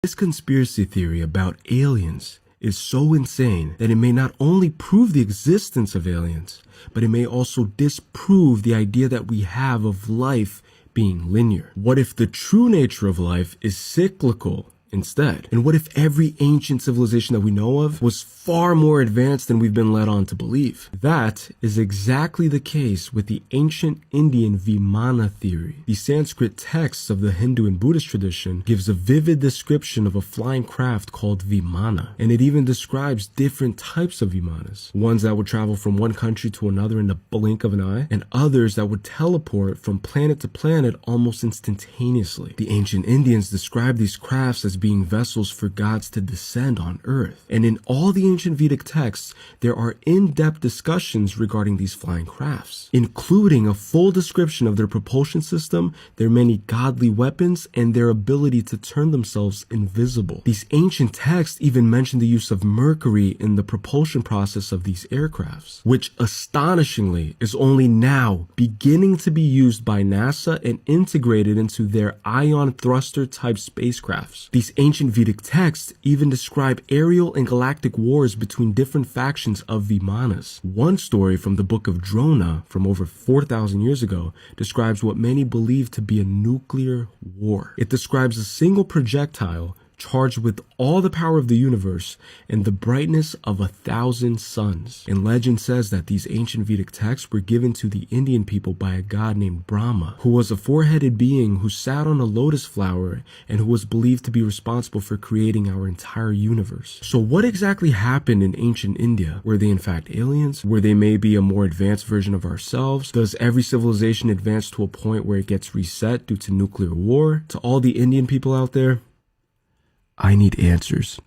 This conspiracy theory about aliens is so insane that it may not only prove the existence of aliens, but it may also disprove the idea that we have of life being linear. What if the true nature of life is cyclical instead? And what if every ancient civilization that we know of was far more advanced than we've been led on to believe? That is exactly the case with the ancient Indian Vimana theory. The Sanskrit texts of the Hindu and Buddhist tradition gives a vivid description of a flying craft called Vimana, and it even describes different types of Vimanas, ones that would travel from one country to another in the blink of an eye, and others that would teleport from planet to planet almost instantaneously. The ancient Indians described these crafts as being vessels for gods to descend on earth. And in all the ancient Vedic texts, there are in-depth discussions regarding these flying crafts, including a full description of their propulsion system, their many godly weapons, and their ability to turn themselves invisible. These ancient texts even mention the use of mercury in the propulsion process of these aircrafts, which astonishingly is only now beginning to be used by NASA and integrated into their ion thruster type spacecrafts. These ancient Vedic texts even describe aerial and galactic wars between different factions of Vimanas. One story from the book of Drona from over 4,000 years ago describes what many believe to be a nuclear war. It describes a single projectile charged with all the power of the universe and the brightness of 1,000 suns. And legend says that these ancient Vedic texts were given to the Indian people by a god named Brahma, who was a four-headed being who sat on a lotus flower and who was believed to be responsible for creating our entire universe. So what exactly happened in ancient India? Were they in fact aliens? Were they maybe a more advanced version of ourselves? Does every civilization advance to a point where it gets reset due to nuclear war? To all the Indian people out there, I need answers.